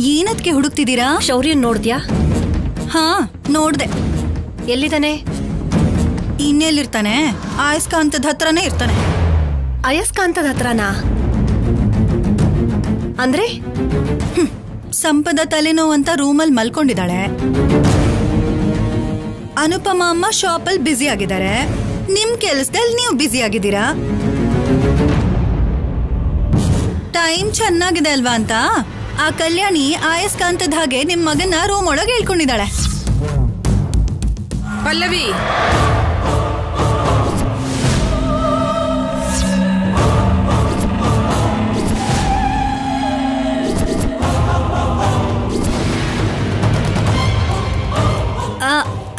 ಏನದ್ಕೆ ಹುಡುಕ್ತಿದ್ದೀರಾ? ಶೌರ್ಯನ್ ನೋಡ್ದ್ಯಾ? ಹಾ ನೋಡ್ದೆ. ಎಲ್ಲಿದ್ದಾನೆ? ಇನ್ನೆಲ್ಲಿರ್ತಾನೆ? ಅಯಸ್ಕಾಂತದ ಹತ್ರನೇ ಇರ್ತಾನೆ. ಅಯಸ್ಕಾಂತದ ಹತ್ರನಾ? ಅಂದ್ರೆ ಸಂಪದ ತಲೆನೋವು ಅಂತ ರೂಮಲ್ಲಿ ಮಲ್ಕೊಂಡಿದ್ದಾಳೆ. ಅನುಪಮ ಅಮ್ಮ ಶಾಪಲ್ಲಿ ಬ್ಯುಸಿ ಆಗಿದ್ದಾರೆ. ನಿಮ್ ಕೆಲ್ಸದಲ್ಲಿ ನೀವು ಬ್ಯುಸಿ ಆಗಿದ್ದೀರಾ. ಟೈಮ್ ಚೆನ್ನಾಗಿದೆ ಅಲ್ವಾ ಅಂತ ಆ ಕಲ್ಯಾಣಿ ಅಯಸ್ಕಾಂತದ ಹಾಗೆ ನಿಮ್ ಮಗನ ರೂಮ್ ಒಳಗೆ ಹೇಳ್ಕೊಂಡಿದ್ದಾಳೆ. ಪಲ್ಲವಿ,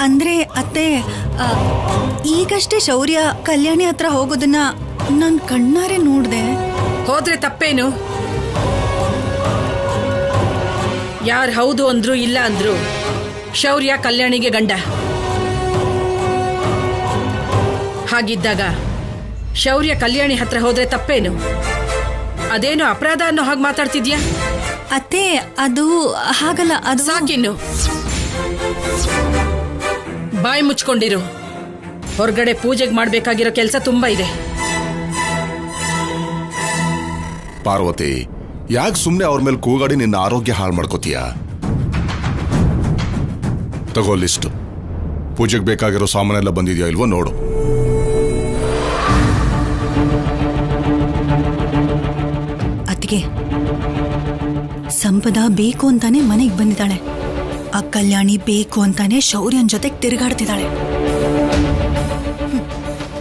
ಅಂದ್ರೆ ಅತ್ತೆ, ಈಗಷ್ಟೇ ಶೌರ್ಯ ಕಲ್ಯಾಣಿ ಹತ್ರ ಹೋಗೋದನ್ನ ನನ್ ಕಣ್ಣಾರೆ ನೋಡ್ದೆ. ಹೋದ್ರೆ ತಪ್ಪೇನು? ಯಾರು ಹೌದು ಅಂದ್ರು ಇಲ್ಲ ಅಂದ್ರು ಶೌರ್ಯ ಕಲ್ಯಾಣಿಗೆ ಗಂಡ. ಹಾಗಿದ್ದಾಗ ಶೌರ್ಯ ಕಲ್ಯಾಣಿ ಹತ್ರ ಹೋದ್ರೆ ತಪ್ಪೇನು? ಅದೇನು ಅಪರಾಧ ಅನ್ನೋ ಹಾಗೆ ಮಾತಾಡ್ತಿದ್ಯಾ? ಅತ್ತೆ ಅದು ಹಾಗಲ್ಲ. ಅದು ಸಾಕಿನ್ನು, ಬಾಯಿ ಮುಚ್ಕೊಂಡಿರು. ಹೊರಗಡೆ ಪೂಜೆಗೆ ಮಾಡ್ಬೇಕಾಗಿರೋ ಕೆಲಸ ತುಂಬಾ ಇದೆ. ಪಾರ್ವತಿ, ಯಾಕೆ ಸುಮ್ಮನೆ ಅವ್ರ ಮೇಲೆ ಕೂಗಾಡಿ ನಿನ್ನ ಆರೋಗ್ಯ ಹಾಳು ಮಾಡ್ಕೋತೀಯ? ತಗೋ ಲಿಸ್ಟ್. ಪೂಜೆಗೆ ಬೇಕಾಗಿರೋ ಸಾಮಾನೆಲ್ಲ ಬಂದಿದೆಯಾ ಇಲ್ವೋ ನೋಡು. ಅತ್ತಿಗೆ, ಸಂಪದ ಬೇಕು ಅಂತಾನೆ ಮನೆಗೆ ಬಂದಿದ್ದಾಳೆ. ಆ ಕಲ್ಯಾಣಿ ಬೇಕು ಅಂತಾನೆ ಶೌರ್ಯನ್ ಜೊತೆಗೆ ತಿರುಗಾಡ್ತಿದ್ದಾಳೆ.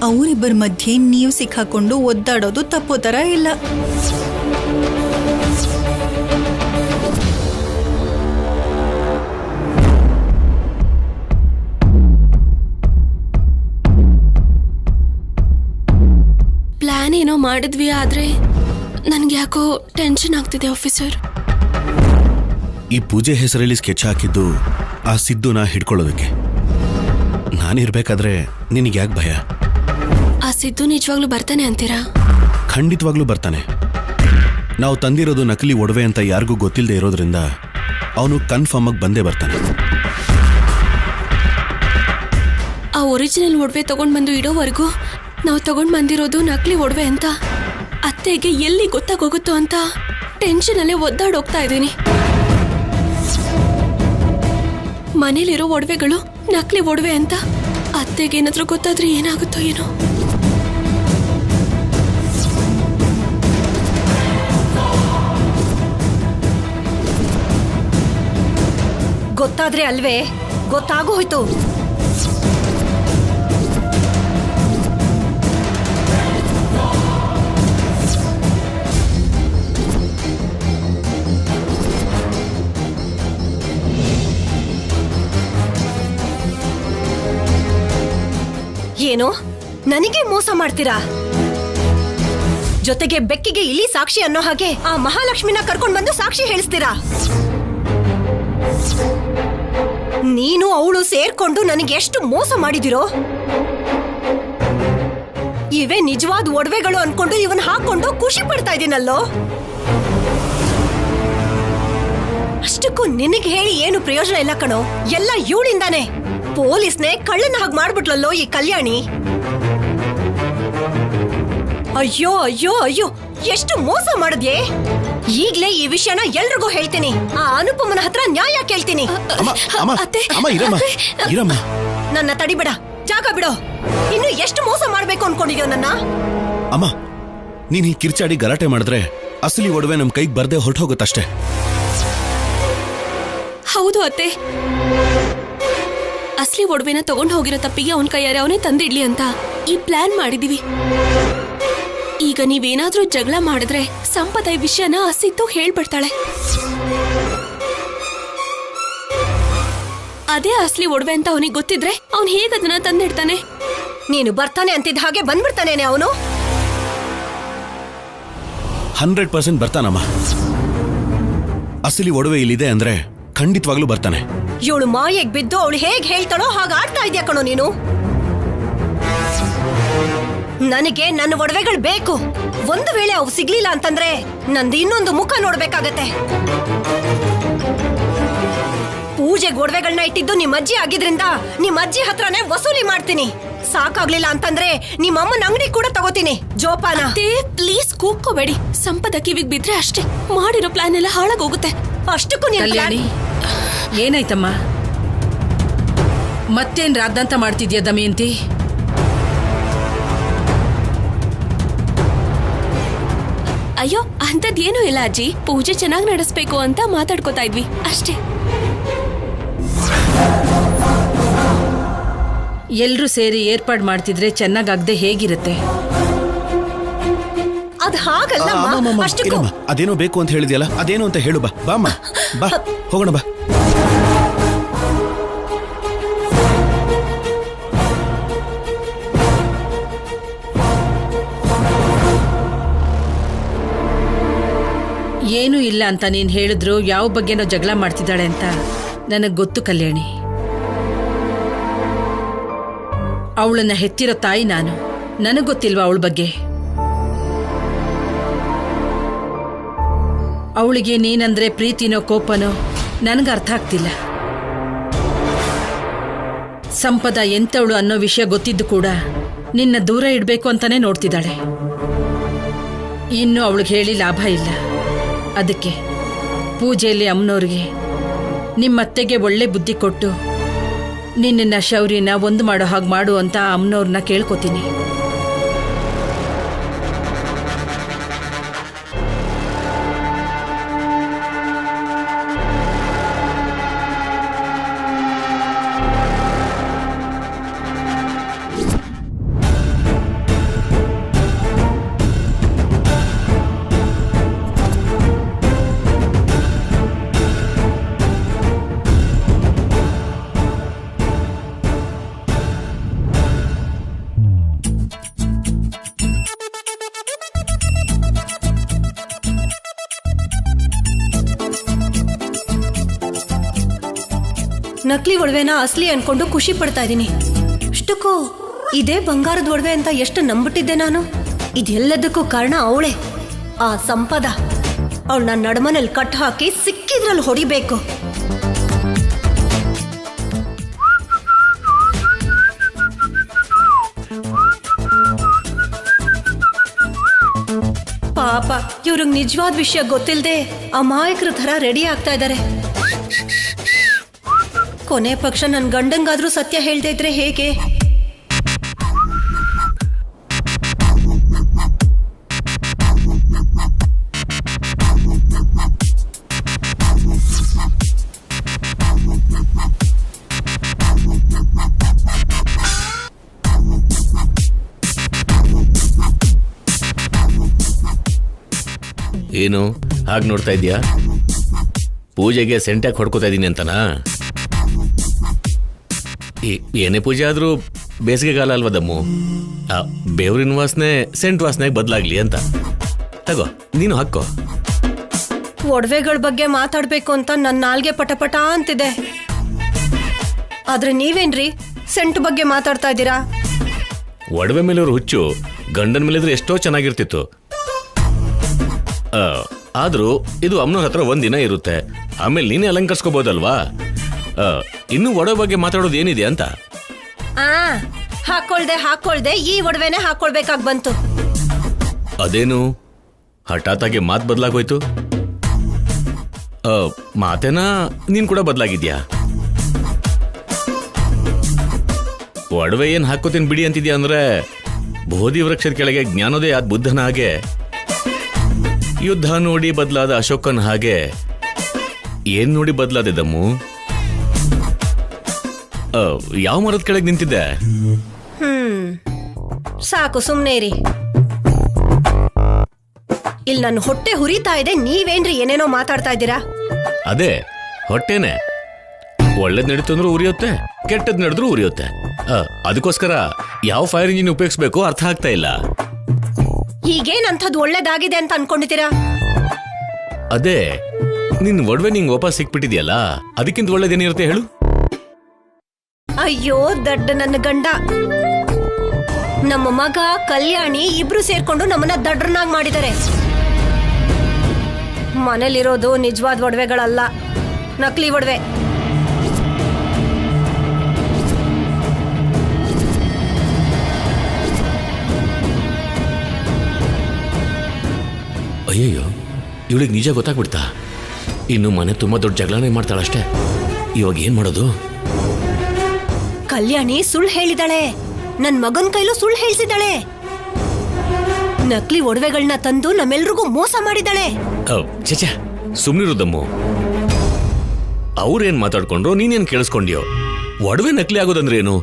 ಅವರಿಬ್ಬರ ಮಧ್ಯೆ ನೀವು ಸಿಕ್ಕಾಕೊಂಡು ಒದ್ದಾಡೋದು ತಪ್ಪೋ ತರ ಇಲ್ಲ. ಪ್ಲಾನ್ ಏನೋ ಮಾಡಿದ್ವಿ, ಆದ್ರೆ ನನ್ಗೆ ಯಾಕೋ ಟೆನ್ಷನ್ ಆಗ್ತಿದೆ ಆಫೀಸರ್. ಈ ಪೂಜೆ ಹೆಸರಲ್ಲಿ ಸ್ಕೆಚ್ ಹಾಕಿದ್ದು ಆ ಸಿದ್ದುನ ಹಿಡ್ಕೊಳ್ಳೋದಕ್ಕೆ. ನಾನಿರ್ಬೇಕಾದ್ರೆ ನಿನಗೆ ಯಾಕೆ ಭಯ? ಆ ಸಿದ್ದು ನಿಜವಾಗ್ಲೂ ಬರ್ತಾನೆ ಅಂತೀರಾ? ಖಂಡಿತವಾಗ್ಲೂ ಬರ್ತಾನೆ. ನಾವು ತಂದಿರೋದು ನಕಲಿ ಒಡವೆ ಅಂತ ಯಾರಿಗೂ ಗೊತ್ತಿಲ್ಲದೆ ಇರೋದ್ರಿಂದ ಅವನು ಕನ್ಫರ್ಮ್ ಆಗಿ ಬಂದೇ ಬರ್ತಾನೆ. ಆ ಒರಿಜಿನಲ್ ಒಡವೆ ತಗೊಂಡ್ ಬಂದು ಇಡೋವರೆಗೂ ನಾವು ತಗೊಂಡ್ ಬಂದಿರೋದು ನಕಲಿ ಒಡವೆ ಅಂತ ಅತ್ತೆಗೆ ಎಲ್ಲಿ ಗೊತ್ತಾಗೋಗುತ್ತೋ ಅಂತ ಟೆನ್ಷನ್ ಅಲ್ಲೇ ಒದ್ದಾಡೋಗ್ತಾ ಇದ್ದೀನಿ. ಮನೇಲಿರೋ ಒಡವೆಗಳು ನಕಲಿ ಒಡವೆ ಅಂತ ಅತ್ತೆಗೆ ಏನಾದ್ರೂ ಗೊತ್ತಾದ್ರೆ ಏನಾಗುತ್ತೋ ಏನೋ. ಗೊತ್ತಾದ್ರೆ ಅಲ್ವೇ? ಗೊತ್ತಾಗೂ ಹೋಯ್ತು. ಏನು ನನಗೆ ಮೋಸ ಮಾಡ್ತೀರಾ? ಜೊತೆಗೆ ಬೆಕ್ಕಿಗೆ ಇಲ್ಲಿ ಸಾಕ್ಷಿ ಅನ್ನೋ ಹಾಗೆ ಆ ಮಹಾಲಕ್ಷ್ಮಿನ ಕರ್ಕೊಂಡ್ ಬಂದು ಸಾಕ್ಷಿ ಹೇಳಿಸ್ತೀರಾ? ನೀನು ಅವಳು ಸೇರ್ಕೊಂಡು ನನಗೆ ಎಷ್ಟು ಮೋಸ ಮಾಡಿದಿರೋ. ಇವೇ ನಿಜವಾದ ಒಡವೆಗಳು ಅನ್ಕೊಂಡು ಇವನ್ ಹಾಕೊಂಡು ಖುಷಿ ಪಡ್ತಾ ಇದೀನಲ್ಲೋ. ಅಷ್ಟಕ್ಕೂ ನಿನಗೆ ಹೇಳಿ ಏನು ಪ್ರಯೋಜನ ಇಲ್ಲ ಕಣೋ. ಎಲ್ಲ ಇವಳಿಂದಾನೆ. ಪೊಲೀಸ್ನೇ ಕಳ್ಳನ ಹಾಗೆ ಮಾಡ್ಬಿಟ್ಲಲ್ಲೋ ಈ ಕಲ್ಯಾಣಿ. ಅಯ್ಯೋ ಅಯ್ಯೋ ಅಯ್ಯೋ, ಎಷ್ಟು ಮೋಸ ಮಾಡಿದ್ಯೆ. ಈಗ್ಲೇ ಈ ವಿಷಯನ ಎಲ್ರಿಗೂ ಹೇಳ್ತೀನಿ. ಆ ಅನುಪಮನ ಹತ್ರ ನ್ಯಾಯ ಕೇಳ್ತೀನಿ. ನನ್ನ ತಡಿಬೇಡ, ಜಾಗ ಬಿಡೋ. ಇನ್ನು ಎಷ್ಟು ಮೋಸ ಮಾಡ್ಬೇಕು ಅನ್ಕೊಂಡಿದ್ಯೋ ನನ್ನ? ಅಮ್ಮ, ನೀನ್ ಈ ಕಿರ್ಚಾಡಿ ಗಲಾಟೆ ಮಾಡಿದ್ರೆ ಅಸಲಿ ಒಡವೆ ನಮ್ ಕೈಗೆ ಬರ್ದೆ ಹೊರಟೋಗುತ್ತಷ್ಟೇ. ಹೌದು ಅತ್ತೆ, ಅಸಲಿ ಒಡವೆನ ತಗೊಂಡು ಹೋಗಿರೋ ತಪ್ಪಿಗೆ ಅವನ ಕೈಯಾರೆ ಅವನೇ ತಂದಿಡ್ಲಿ ಅಂತ ಈ ಪ್ಲಾನ್ ಮಾಡಿದೀವಿ. ಈಗ ನೀವೇನಾದ್ರೂ ಜಗಳ ಮಾಡಿದ್ರೆ ಸಂಪದ ಈ ವಿಷಯನ ಸಿದ್ದು ಹೇಳ್ಬಿಡ್ತಾಳೆ. ಅದೇ ಅಸಲಿ ಒಡವೆ ಅಂತ ಅವನಿಗೆ ಗೊತ್ತಿದ್ರೆ ಅವನ್ ಹೇಗದನ್ನ ತಂದಿಡ್ತಾನೆ? ನೀನು ಬರ್ತಾನೆ ಅಂತಿದ್ದ ಹಾಗೆ ಬಂದ್ಬಿಡ್ತಾನೇನೆ ಅವನು. 100% ಬರ್ತಾನಮ್ಮ. ಅಸಲಿ ಒಡವೆ ಇಲ್ಲಿದೆ ಅಂದ್ರೆ ಖಂಡಿತವಾಗ್ಲೂ ಬರ್ತಾನೆ. ಇವಳು ಮಾಯೆಗೆ ಬಿದ್ದು ಅವಳು ಹೇಗ್ ಹೇಳ್ತಾಳೋ ಹಾಗ ಆಡ್ತಾ ಇದ್ಯಾ ಕಣೋ ನೀನು. ನನಗೆ ನನ್ನ ಒಡವೆಗಳು ಬೇಕು. ಒಂದು ವೇಳೆ ಅವು ಸಿಗ್ಲಿಲ್ಲ ಅಂತಂದ್ರೆ ನಂದು ಇನ್ನೊಂದು ಮುಖ ನೋಡ್ಬೇಕಾಗತ್ತೆ. ಪೂಜೆಗೆ ಒಡವೆಗಳನ್ನ ಇಟ್ಟಿದ್ದು ನಿಮ್ ಅಜ್ಜಿ ಆಗಿದ್ರಿಂದ ನಿಮ್ ಅಜ್ಜಿ ಹತ್ರನೇ ವಸೂಲಿ ಮಾಡ್ತೀನಿ. ಸಾಕಾಗ್ಲಿಲ್ಲ ಅಂತಂದ್ರೆ ನಿಮ್ಮ ಅಮ್ಮನ ಅಂಗಡಿ ಕೂಡ ತಗೋತೀನಿ. ಜೋಪಾನ. ಪ್ಲೀಸ್ ಕೂಗ್ಕೋಬೇಡಿ. ಸಂಪದ ಕಿವಿಗ್ ಬಿದ್ರೆ ಅಷ್ಟೇ, ಮಾಡಿರೋ ಪ್ಲಾನ್ ಎಲ್ಲ ಹಾಳಾಗೋಗುತ್ತೆ. ಅಷ್ಟಕ್ಕೂ ಕಲ್ಯಾಣಿ, ಏನಾಯ್ತಮ್ಮ? ಮತ್ತೇನ್ ರಾದ್ದಂತ ಮಾಡ್ತಿದ್ಯಾ ದಮಯಂತಿ? ಅಯ್ಯೋ ಅಂತದ್ದೇನೂ ಇಲ್ಲ ಅಜ್ಜಿ. ಪೂಜೆ ಚೆನ್ನಾಗಿ ನಡೆಸ್ಬೇಕು ಅಂತ ಮಾತಾಡ್ಕೋತಾ ಇದ್ವಿ ಅಷ್ಟೇ. ಎಲ್ರೂ ಸೇರಿ ಏರ್ಪಾಡ್ ಮಾಡ್ತಿದ್ರೆ ಚೆನ್ನಾಗಾಗ್ದೆ ಹೇಗಿರುತ್ತೆ? ಅದ್ ಹಾಗಲ್ಲ. ಅಷ್ಟಕ್ಕೂ ಇರಮ್ಮ, ಅದೇನೋ ಬೇಕು ಅಂತ ಹೇಳಿದ್ಯಲ್ಲ, ಅದೇನು ಅಂತ ಹೇಳು. ಬಾ ಬಾಮ್ಮ, ಬಾ ಹೋಗೋಣ ಬಾ. ಏನೂ ಇಲ್ಲ ಅಂತ ನೀನ್ ಹೇಳಿದ್ರು ಯಾವ ಬಗ್ಗೆನೋ ಜಗಳ ಮಾಡ್ತಿದ್ದಾಳೆ ಅಂತ ನನಗ್ ಗೊತ್ತು ಕಲ್ಯಾಣಿ. ಅವಳನ್ನ ಹೆತ್ತಿರೋ ತಾಯಿ ನಾನು. ನನಗ್ ಗೊತ್ತಿಲ್ವಾ ಅವಳ ಬಗ್ಗೆ? ಅವಳಿಗೆ ನೀನಂದ್ರೆ ಪ್ರೀತಿನೋ ಕೋಪನೋ ನನಗೆ ಅರ್ಥ ಆಗ್ತಿಲ್ಲ. ಸಂಪದ ಎಂತವಳು ಅನ್ನೋ ವಿಷಯ ಗೊತ್ತಿದ್ದು ಕೂಡ ನಿನ್ನ ದೂರ ಇಡಬೇಕು ಅಂತಾನೆ ನೋಡ್ತಿದ್ದಾಳೆ. ಇನ್ನು ಅವಳಿಗೆ ಹೇಳಿ ಲಾಭ ಇಲ್ಲ. ಅದಕ್ಕೆ ಪೂಜೆಯಲ್ಲಿ ಅಮ್ಮನವ್ರಿಗೆ ನಿಮ್ಮತ್ತೆಗೆ ಒಳ್ಳೆ ಬುದ್ಧಿ ಕೊಟ್ಟು ನಿನ್ನ ಶೌರ್ಯನ ಒಂದು ಮಾಡೋ ಹಾಗೆ ಮಾಡು ಅಂತ ಅಮ್ಮನವ್ರನ್ನ ಕೇಳ್ಕೊತೀನಿ. ನಕಲಿ ಒಡವೆನ ಅಸಲಿ ಅನ್ಕೊಂಡು ಖುಷಿ ಪಡ್ತಾ ಇದೀನಿ. ಅಷ್ಟಕ್ಕೂ ಇದೇ ಬಂಗಾರದ ಒಡವೆ ಅಂತ ಎಷ್ಟು ನಂಬಿಟ್ಟಿದ್ದೆ ನಾನು. ಇದೆಲ್ಲದಕ್ಕೂ ಕಾರಣ ಅವಳೇ, ಆ ಸಂಪದ. ಅವಳನ್ನ ನಡಮನಲ್ಲಿ ಕಟ್ ಹಾಕಿ ಸಿಕ್ಕಿದ್ರಲ್ಲಿ ಹೊಡಿಬೇಕು. ಪಾಪ ಇವ್ರಿಗೆ ನಿಜವಾದ ವಿಷಯ ಗೊತ್ತಿಲ್ಲದೆ ಅಮಾಯಕರ ಥರ ರೆಡಿ ಆಗ್ತಾ ಇದ್ದಾರೆ. ಕೊನೆ ಪಕ್ಷ ನನ್ನ ಗಂಡಂಗಾದ್ರೂ ಸತ್ಯ ಹೇಳ್ದೇ ಇದ್ರೆ ಹೇಗೆ? ಏನು ಹಾಗೆ ನೋಡ್ತಾ ಇದೀಯಾ? ಪೂಜೆಗೆ ಸೆಂಟ್ಯಾಗಿ ಹೊಡ್ಕೋತಾ ಇದ್ದೀನಿ ಅಂತನಾ? ಏನೇ ಪೂಜೆ ಆದ್ರೂ ಬೇಸಿಗೆಗಾಲ ಅಲ್ವಾ ದಮ್ಮು? ಬೇವ್ರಿನ ವಾಸನೆ ಸೆಂಟ್ ವಾಸನೆಗೆ ಬದಲಾಗ್ಲಿ ಅಂತ ತಗೋ, ನೀನು ಹಾಕೋ. ಒಡವೆಗಳ ಬಗ್ಗೆ ಮಾತಾಡ್ಬೇಕು ಅಂತ ನನ್ನ ನಾಲ್ಗೆ ಪಟಪಟ ಅಂತಿದೆ. ಆದ್ರೆ ನೀವೇನ್ರಿ ಸೆಂಟ್ ಬಗ್ಗೆ ಮಾತಾಡ್ತಾ ಇದ್ದೀರಾ? ಒಡವೆ ಮೇಲಿರೋ ಹುಚ್ಚು ಗಂಡನ ಮೇಲಿದ್ರೆ ಎಷ್ಟೋ ಚೆನ್ನಾಗಿರ್ತಿತ್ತು. ಆದ್ರೂ ಇದು ಅಮ್ಮನವ್ರ ಹತ್ರ ಒಂದಿನ ಇರುತ್ತೆ, ಆಮೇಲೆ ನೀನೇ ಅಲಂಕರಿಸ್ಕೋಬಹುದಲ್ವಾ? ಇನ್ನು ಒಡವೆ ಬಗ್ಗೆ ಮಾತಾಡೋದು ಏನಿದೆ ಅಂತ. ಹಾಕೊಳ್ದೆ ಈ ಒಡವೆನೆ ಹಾಕೊಳ್ಬೇಕಾಗ್ ಬಂತು. ಅದೇನು ಹಠಾತ್ ಆಗಿ ಮಾತು ಬದಲಾಗೋಯ್ತು? ಮಾತೇನಾ ನೀನ್ ಕೂಡ ಬದಲಾಗಿದ್ಯಾ? ಒಡವೆ ಏನ್ ಹಾಕೋತೀನಿ ಬಿಡಿ ಅಂತಿದ್ಯಾ ಅಂದ್ರೆ ಬೋಧಿ ವೃಕ್ಷದ ಕೆಳಗೆ ಜ್ಞಾನೋದಯ ಆದ ಬುದ್ಧನ ಹಾಗೆ, ಯುದ್ಧ ನೋಡಿ ಬದಲಾದ ಅಶೋಕನ ಹಾಗೆ ಏನ್ ನೋಡಿ ಬದಲಾದೆ ದಮ್ಮು? ಯಾವ ಮರದ ಕೆಳಗೆ ನಿಂತಿದ್ದೆ? ಸಾಕು ಸುಮ್ನೆ ಇರಿ. ಇಲ್ಲಿ ನನ್ನ ಹೊಟ್ಟೆ ಹುರಿತಾ ಇದೆ, ನೀವೇನ್ರಿ ಏನೇನೋ ಮಾತಾಡ್ತಾ ಇದ್ದೀರಾ? ಅದೇ ಹೊಟ್ಟೆನೆ. ಒಳ್ಳೇದ್ ನಡೀತು ಅಂದ್ರೂ ಉರಿಯುತ್ತೆ, ಕೆಟ್ಟದ್ ನಡೆದ್ರೂ ಉರಿಯುತ್ತೆ. ಅದಕ್ಕೋಸ್ಕರ ಯಾವ ಫೈರ್ ಇಂಜಿನ್ ಉಪಯೋಗಿಸ್ಬೇಕು ಅರ್ಥ ಆಗ್ತಾ ಇಲ್ಲ. ಈಗೇನಂಥದ್ದು ಒಳ್ಳೇದಾಗಿದೆ ಅಂತ ಅನ್ಕೊಂಡಿದ್ದೀರಾ? ಅದೇ ನಿನ್ ಒಡವೆ ನಿಂಗ್ ವಾಪಸ್ ಸಿಕ್ಬಿಟ್ಟಿದ್ಯಲ್ಲ, ಅದಕ್ಕಿಂತ ಒಳ್ಳೇದೇನಿರುತ್ತೆ ಹೇಳು? ಅಯ್ಯೋ ದಡ್ಡ ನನ್ನ ಗಂಡ, ನಮ್ಮ ಮಗ ಕಲ್ಯಾಣಿ ಇಬ್ರು ಸೇರ್ಕೊಂಡು ನಮ್ಮನ್ನ ದಡ್ರನಾಗ್ ಮಾಡಿದ್ದಾರೆ. ಮನೇಲಿರೋದು ನಿಜವಾದ ಒಡವೆಗಳಲ್ಲ, ನಕಲಿ ಒಡವೆ. ಅಯ್ಯಯ್ಯೋ, ಇವಳಿಗೆ ನಿಜ ಗೊತ್ತಾಗ್ಬಿಡ್ತಾ? ಇನ್ನು ಮನೆ ತುಂಬಾ ದೊಡ್ಡ ಜಗಳನೇ ಮಾಡ್ತಾಳಷ್ಟೇ. ಇವಾಗ ಏನ್ ಮಾಡೋದು? ಕಲ್ಯಾಣಿ ಸುಳ್ಳು ಹೇಳಿದಾಳೆ. ನನ್ ಮಗನ್ ಕೈಲೂ ಸುಳ್ಳು ಹೇಳ್ಸಿದಾಳೆ. ನಕಲಿ ಒಡವೆಗಳನ್ನ ತಂದು ನಮ್ಮೆಲ್ರಿಗೂ ಮೋಸ ಮಾಡಿದಾಳೆ. ಚಚ, ಸುಮ್ನಿರುದಮ್ಮು. ಅವ್ರೇನ್ ಮಾತಾಡ್ಕೊಂಡ್ರು, ನೀನೇನ್ ಕೇಳಿಸ್ಕೊಂಡ್ಯೋ? ಒಡವೆ ನಕಲಿ ಆಗೋದಂದ್ರೇನು?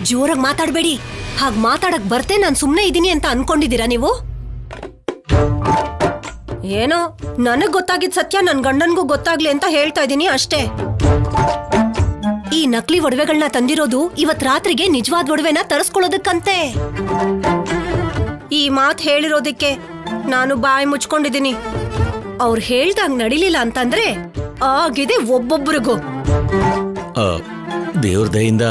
ಜೋರಾಗಿ ಮಾತಾಡ್ಬೇಡಿ. ಹಾಗ್ ಮಾತಾಡಕ್ ಬರ್ತೆ ನಾನ್ ಸುಮ್ನೆ ಇದೀನಿ ಅಂತ ಅನ್ಕೊಂಡಿದೀರಾ ನೀವು? ಏನೋ ನನಗ್ ಗೊತ್ತಾಗಿದ್ ಸತ್ಯ ನನ್ ಗಂಡನ್ಗೂ ಗೊತ್ತಾಗ್ಲಿ ಅಂತ ಹೇಳ್ತಾ ಇದೀನಿ ಅಷ್ಟೇ. ಈ ನಕಲಿ ಒಡವೆಗಳನ್ನ ತಂದಿರೋದು ಇವತ್ ರಾತ್ರಿಗೆ ನಿಜವಾದ ಒಡವೆನ ತರಿಸ್ಕೊಳ್ಳೋದಕ್ಕಂತೆ. ಈ ಮಾತ್ ಹೇಳಿರೋದಕ್ಕೆ ನಾನು ಬಾಯಿ ಮುಚ್ಕೊಂಡಿದ್ದೀನಿ. ಅವ್ರು ಹೇಳ್ದಂಗ್ ನಡಿಲಿಲ್ಲ ಅಂತಂದ್ರೆ ಆಗಿದೆ ಒಬ್ಬೊಬ್ರಿಗೂ. ದೇವ್ರ ದಯಿಂದ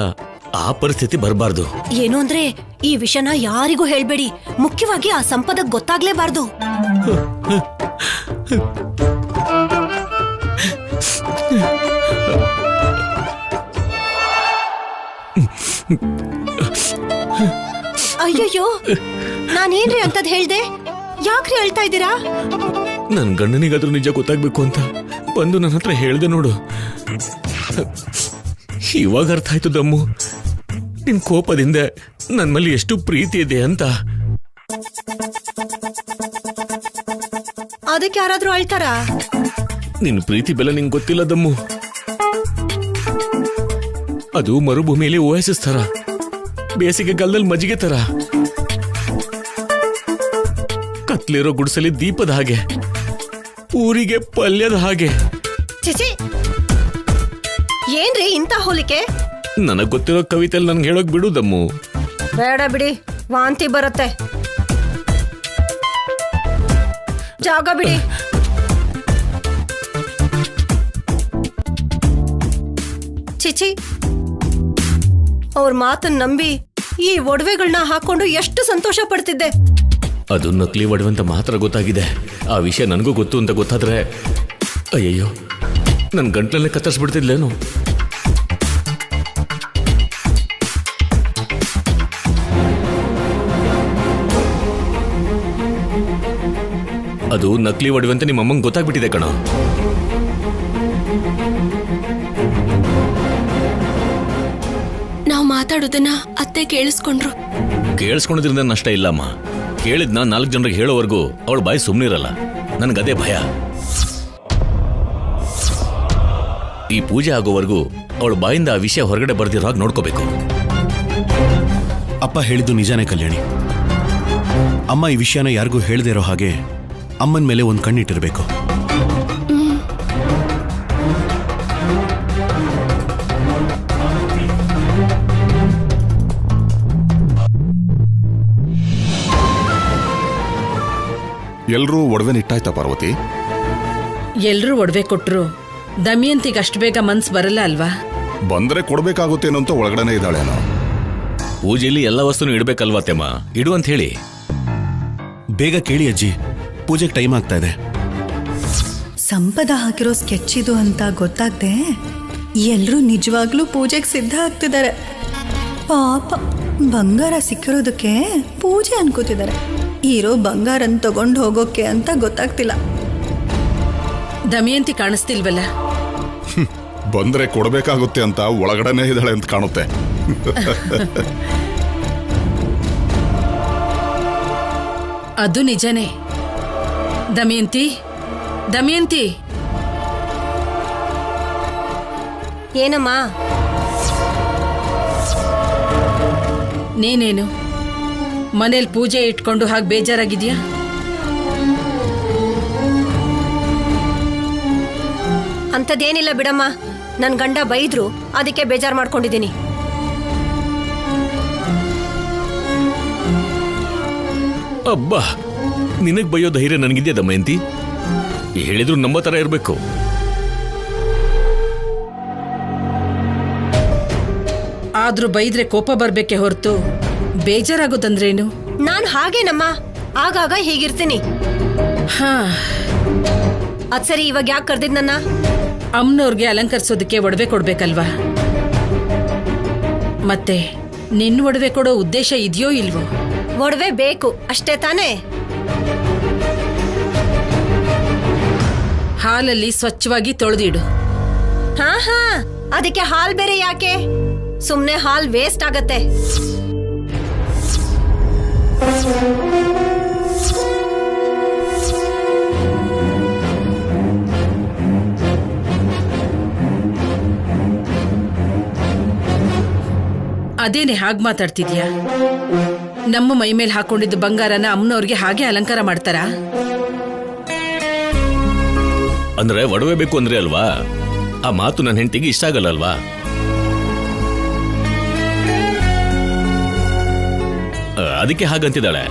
ಆ ಪರಿಸ್ಥಿತಿ ಬರಬಾರ್ದು. ಏನು ಅಂದ್ರೆ ಈ ವಿಷಯನ ಯಾರಿಗೂ ಹೇಳ್ಬೇಡಿ. ಮುಖ್ಯವಾಗಿ ಆ ಸಂಪದಕ್ಕೆ ಗೊತ್ತಾಗ್ಲೇಬಾರ್ದು. ಅಯ್ಯಯ್ಯೋ, ನಾನೇನ್ರಿ ಅಂತದ್ ಹೇಳ್ದೆ? ಯಾಕ್ರಿ ಹೇಳ್ತಾ ಇದ್ದೀರಾ? ನನ್ ಗಂಡನಿಗಾದ್ರೂ ನಿಜ ಗೊತ್ತಾಗ್ಬೇಕು ಅಂತ ಬಂದು ನನ್ನ ಹತ್ರ ಹೇಳ್ದೆ ನೋಡು. ಇವಾಗ ಅರ್ಥ ಆಯ್ತು ದಮ್ಮು, ನಿನ್ ಕೋಪದಿಂದ ನನ್ ಮೇಲೆ ಎಷ್ಟು ಪ್ರೀತಿ ಇದೆ ಅಂತ. ಅದಕ್ಕೆ ಯಾರಾದ್ರೂ ಅಳ್ತಾರ? ನಿನ್ ಪ್ರೀತಿ ಬೆಲೆ ನಿಂಗೆ ಗೊತ್ತಿಲ್ಲ ದಮ್ಮು. ಅದು ಮರುಭೂಮಿಯಲ್ಲಿ ಓಎಸ್ಎಸ್ ತರ, ಬೇಸಿಗೆ ಕಾಲದಲ್ಲಿ ಮಜ್ಜಿಗೆ ತರ, ಕತ್ಲಿರೋ ಗುಡಿಸಲಿ ದೀಪದ ಹಾಗೆ, ಊರಿಗೆ ಪಲ್ಯದ ಹಾಗೆ. ಚಿಚಿ, ಏನ್ರಿ ಇಂತ ಹೋಲಿಕೆ? ನನಗ್ ಗೊತ್ತಿರೋ ಕವಿತೆಯಲ್ಲಿ ನನ್ಗೆ ಹೇಳೋಕ್ ಬಿಡು ದಮ್ಮು. ಬೇಡ ಬಿಡಿ, ವಾಂತಿ ಬರುತ್ತೆ. ಜಾಗ ಬಿಡಿ. ಚಿಚಿ, ಅವ್ರ ಮಾತನ್ನ ನಂಬಿ ಈ ಒಡವೆಗಳನ್ನ ಹಾಕೊಂಡು ಎಷ್ಟು ಸಂತೋಷ ಪಡ್ತಿದ್ದೆ. ಅದು ನಕಲಿ ಒಡವೆ ಅಂತ ಮಾತ್ರ ಗೊತ್ತಾಗಿದೆ. ಆ ವಿಷಯ ನನಗೂ ಗೊತ್ತು ಅಂತ ಗೊತ್ತಾದ್ರೆ ಅಯ್ಯಯ್ಯೋ, ನನ್ನ ಗಂಟ್ಲಲ್ಲೇ ಕತ್ತರಿಸ್ಬಿಡ್ತಿದ್ಲೇನು? ಅದು ನಕಲಿ ಒಡವೆ ಅಂತ ನಿಮ್ಮ ಅಮ್ಮಂಗೆ ಗೊತ್ತಾಗ್ಬಿಟ್ಟಿದೆ ಕಣ. ನಾವು ಮಾತಾಡೋದನ್ನ ಅತ್ತೆ ಕೇಳಿಸ್ಕೊಂಡ್ರು. ಕೇಳಿಸ್ಕೊಂಡ್ರಿಂದ ನಷ್ಟ ಇಲ್ಲಮ್ಮ. ಕೇಳಿದ್ನ 4 ಜನರಿಗೆ ಹೇಳೋವರೆಗೂ ಅವಳ ಬಾಯಿ ಸುಮ್ಮನಿರಲ್ಲ. ನನಗದೇ ಭಯ. ಈ ಪೂಜೆ ಆಗೋವರೆಗೂ ಅವಳ ಬಾಯಿಂದ ಆ ವಿಷಯ ಹೊರಗಡೆ ಬರ್ದಿರೋ ಹಾಗೆ ನೋಡ್ಕೋಬೇಕು. ಅಪ್ಪ ಹೇಳಿದ್ದು ನಿಜಾನೇ ಕಲ್ಯಾಣಿ. ಅಮ್ಮ ಈ ವಿಷಯನ ಯಾರಿಗೂ ಹೇಳದೇ ಇರೋ ಹಾಗೆ ಅಮ್ಮನ ಮೇಲೆ ಒಂದು ಕಣ್ಣಿಟ್ಟಿರ್ಬೇಕು. ಎಲ್ರೂ ಒಡವೆ ಇಟ್ಟಾಯ್ತಾ ಪಾರ್ವತಿ? ಎಲ್ರೂ ಒಡವೆ ಕೊಟ್ರು ದಮಯಂತಿಗೆ ಅಷ್ಟು ಬೇಗ ಮನ್ಸು ಬರಲ್ಲ ಅಲ್ವಾ? ಬಂದ್ರೆ ಕೊಡ್ಬೇಕಾಗುತ್ತೇನೋ ಅಂತ ಒಳಗಡೆನೆ ಇದ್ದಾಳೇನೋ. ಪೂಜೆಯಲ್ಲಿ ಎಲ್ಲ ವಸ್ತುನು ಇಡ್ಬೇಕಲ್ವಾ ತೆಮ್ಮ? ಇಡು ಅಂತ ಹೇಳಿ. ಬೇಗ ಕೇಳಿ ಅಜ್ಜಿ, ಪೂಜೆಗೆ ಟೈಮ್ ಆಗ್ತಾ ಇದೆ. ಸಂಪದ ಹಾಕಿರೋ ಸ್ಕೆಚ್ ಇದು ಅಂತ ಗೊತ್ತಾಗ್ದೆ ಎಲ್ರೂ ನಿಜವಾಗ್ಲೂ ಪೂಜೆಗೆ ಸಿದ್ಧ ಆಗ್ತಿದ್ದಾರೆ. ಪಾಪ, ಬಂಗಾರ ಸಿಕ್ಕಿರೋದಕ್ಕೆ ಪೂಜೆ ಅನ್ಕೋತಿದ್ದಾರೆ. ಇರೋ ಬಂಗಾರನ್ ತಗೊಂಡು ಹೋಗೋಕೆ ಅಂತ ಗೊತ್ತಾಗ್ತಿಲ್ಲ. ದಮಯಂತಿ ಕಾಣಿಸ್ತಿಲ್ವಲ್ಲ? ಬಂದ್ರೆ ಕೊಡ್ಬೇಕಾಗುತ್ತೆ ಅಂತ ಒಳಗಡೆನೆ ಇದ್ದಾಳೆ ಅಂತ ಕಾಣುತ್ತೆ. ಅದು ನಿಜನೇ. ದಮಯಂತಿ, ದಮಯಂತಿ. ಏನಮ್ಮ? ನೀನೇನು ಮನೇಲಿ ಪೂಜೆ ಇಟ್ಕೊಂಡು ಹಾಗೆ ಬೇಜಾರಾಗಿದ್ಯಾ? ಅಂಥದ್ದೇನಿಲ್ಲ ಬಿಡಮ್ಮ. ನನ್ ಗಂಡ ಬೈದ್ರು, ಅದಕ್ಕೆ ಬೇಜಾರು ಮಾಡ್ಕೊಂಡಿದ್ದೀನಿ. ಅಬ್ಬಾ, ನಿನಗ್ ಬೈಯೋ ಧೈರ್ಯ ನನಗಿದ್ಯಾ ದಮಯಂತಿ? ಹೇಳಿದ್ರು ನಮ್ಮ ತರ ಇರ್ಬೇಕು. ಆದ್ರೂ ಬೈದ್ರೆ ಕೋಪ ಬರ್ಬೇಕೆ ಹೊರತು ಬೇಜಾರಾಗೋದಂದ್ರೇನು? ನಾನ್ ಹಾಗೇನಮ್ಮ, ಆಗಾಗ ಹೀಗಿರ್ತೀನಿ. ಹಾ, ಅದ್ ಸರಿ, ಇವಾಗ ಯಾಕೆ ಕರ್ದಿದ್ ನನ್ನ? ಅಮ್ಮನವ್ರಿಗೆ ಅಲಂಕರಿಸೋದಕ್ಕೆ ಒಡವೆ ಕೊಡ್ಬೇಕಲ್ವಾ? ಮತ್ತೆ ನಿನ್ನ ಒಡವೆ ಕೊಡೋ ಉದ್ದೇಶ ಇದೆಯೋ ಇಲ್ವೋ? ಒಡವೆ ಬೇಕು ಅಷ್ಟೇ ತಾನೇ? ಹಾಲಲ್ಲಿ ಸ್ವಚ್ಛವಾಗಿ ತೊಳೆದಿಡು. ಹಾ ಅದಕ್ಕೆ ಹಾಲ್ ಬೇರೆ ಯಾಕೆ? ಸುಮ್ನೆ ಹಾಲ್ ವೇಸ್ಟ್ ಆಗತ್ತೆ. ಅದೇನೆ ಹಾಗೆ ಮಾತಾಡ್ತಿದ್ಯಾ? ನಮ್ಮ ಮೈ ಮೇಲೆ ಹಾಕೊಂಡಿದ್ದ ಬಂಗಾರನ ಅಮ್ಮನವ್ರಿಗೆ ಹಾಗೆ ಅಲಂಕಾರ ಮಾಡ್ತಾರಾ? ಅಂದ್ರೆ ಒಡವೆ ಬೇಕು ಅಂದ್ರೆ ಅಲ್ವಾ? ಆ ಮಾತು ನನ್ನ ಹೆಂಡತಿಗೆ ಇಷ್ಟ ಆಗಲ್ಲ ಅಲ್ವಾ? ಅದಕ್ಕೆ ಹಾಗಂತಿದ್ದಾಳೆ.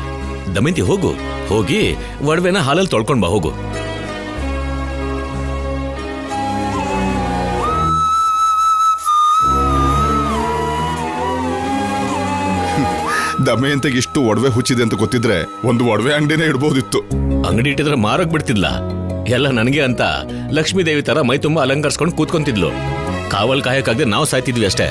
ದಮಯಂತಿ ಹೋಗಿ ಒಡವೆನ ಹಾಲಲ್ಲಿ ತೊಳ್ಕೊಂಡ್ ಬಾ ಹೋಗು. ದಮಯಂತಿಗೆ ಇಷ್ಟು ಒಡವೆ ಹುಚ್ಚಿದೆ ಅಂತ ಗೊತ್ತಿದ್ರೆ ಒಂದು ಒಡವೆ ಅಂಗಡಿನೇ ಇಡ್ಬೋದಿತ್ತು. ಅಂಗಡಿ ಇಟ್ಟಿದ್ರೆ ಮಾರಕ್ ಬಿಡ್ತಿದ್ಲ. ಎಲ್ಲ ನನಗೆ ಅಂತ ಲಕ್ಷ್ಮೀ ದೇವಿ ತರ ಮೈ ತುಂಬಾ ಅಲಂಕರಿಸ್ಕೊಂಡು ಕೂತ್ಕೊಂತಿದ್ಲು. ಕಾವಲ್ ಕಾಯಕ್ಕಾಗದೆ ನಾವು ಸಾಯ್ತಿದ್ವಿ ಅಷ್ಟೇ.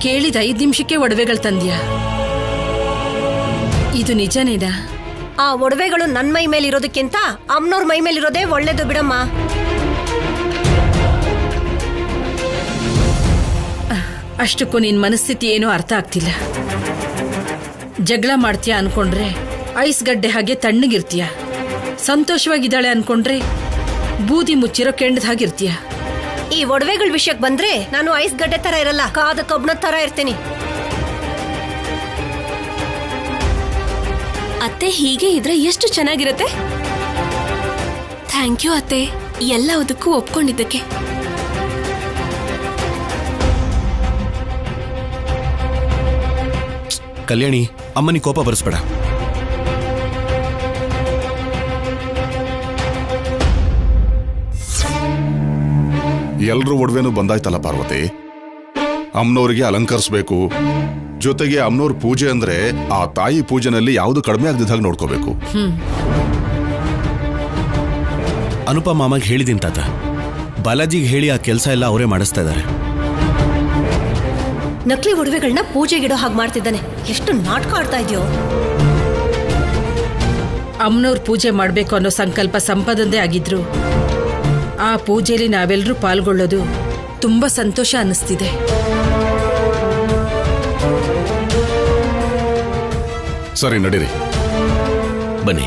ಕೇಳಿದ 5 ನಿಮಿಷಕ್ಕೆ ಒಡವೆಗಳು ತಂದ್ಯಾ? ಇದು ನಿಜನೇನಾ? ಆ ಒಡವೆಗಳು ನನ್ ಮೈ ಮೇಲೆ ಇರೋದಕ್ಕಿಂತ ಅಮ್ಮನವ್ರ ಮೈ ಮೇಲೆ ಇರೋದೇ ಒಳ್ಳೇದು ಬಿಡಮ್ಮ. ಅಷ್ಟಕ್ಕೂ ನಿನ್ ಮನಸ್ಥಿತಿ ಏನೂ ಅರ್ಥ ಆಗ್ತಿಲ್ಲ. ಜಗಳ ಮಾಡ್ತೀಯ ಅನ್ಕೊಂಡ್ರೆ ಐಸ್ ಗಡ್ಡೆ ಹಾಗೆ ತಣ್ಣಗಿರ್ತೀಯ. ಸಂತೋಷವಾಗಿದ್ದಾಳೆ ಅನ್ಕೊಂಡ್ರೆ ಬೂದಿ ಮುಚ್ಚಿರೋ ಕೆಂಡದ ಹಾಗಿರ್ತೀಯ. ಈ ಒಡವೆಗಳ ವಿಷಯಕ್ಕೆ ಬಂದ್ರೆ ನಾನು ಐಸ್ ಗಡ್ಡೆ ತರ ಇರಲ್ಲ, ಕಾದ ಕಬ್ಬಣ ತರ ಇರ್ತೀನಿ. ಅತ್ತೆ ಹೀಗೆ ಇದ್ರೆ ಎಷ್ಟು ಚೆನ್ನಾಗಿರತ್ತೆ. ಥ್ಯಾಂಕ್ ಯು ಅತ್ತೆ, ಎಲ್ಲದಕ್ಕೂ ಒಪ್ಕೊಂಡಿದ್ದಕ್ಕೆ. ಕಲ್ಯಾಣಿ, ಅಮ್ಮನಿ ಕೋಪ ಬರಿಸ್ಬೇಡ. ಎಲ್ರೂ ಒಡವೆನೂ ಬಂದಾಯ್ತಲ್ಲ ಪಾರ್ವತಿ. ಅಮ್ಮನವ್ರಿಗೆ ಅಲಂಕರಿಸ್ಬೇಕು, ಜೊತೆಗೆ ಅಮ್ಮನವ್ರ ಪೂಜೆ ಅಂದ್ರೆ ಆ ತಾಯಿ ಪೂಜೆನಲ್ಲಿ ಯಾವುದು ಕಡಿಮೆ ಆಗದಿದ್ದಾಗ ನೋಡ್ಕೋಬೇಕು. ಅನುಪ ಮಾಮಗೆ ಹೇಳಿದೀನಿ ತಾತ. ಬಾಲಾಜಿಗೆ ಹೇಳಿ ಆ ಕೆಲಸ ಎಲ್ಲ ಅವರೇ ಮಾಡಿಸ್ತಾ ಇದ್ದಾರೆ. ನಕಲಿ ಒಡವೆಗಳನ್ನ ಪೂಜೆಗಿಡೋ ಹಾಗೆ ಮಾಡ್ತಿದ್ದಾನೆ. ಎಷ್ಟು ನಾಟಕ ಆಡ್ತಾ ಇದೆಯೋ. ಅಮ್ಮನವ್ರ ಪೂಜೆ ಮಾಡ್ಬೇಕು ಅನ್ನೋ ಸಂಕಲ್ಪ ಸಂಪದಂದೇ ಆಗಿದ್ರು ಆ ಪೂಜೆಯಲ್ಲಿ ನಾವೆಲ್ಲರೂ ಪಾಲ್ಗೊಳ್ಳೋದು ತುಂಬಾ ಸಂತೋಷ ಅನ್ನಿಸ್ತಿದೆ. ಸರಿ ನಡೀರಿ. ಬನ್ನಿ.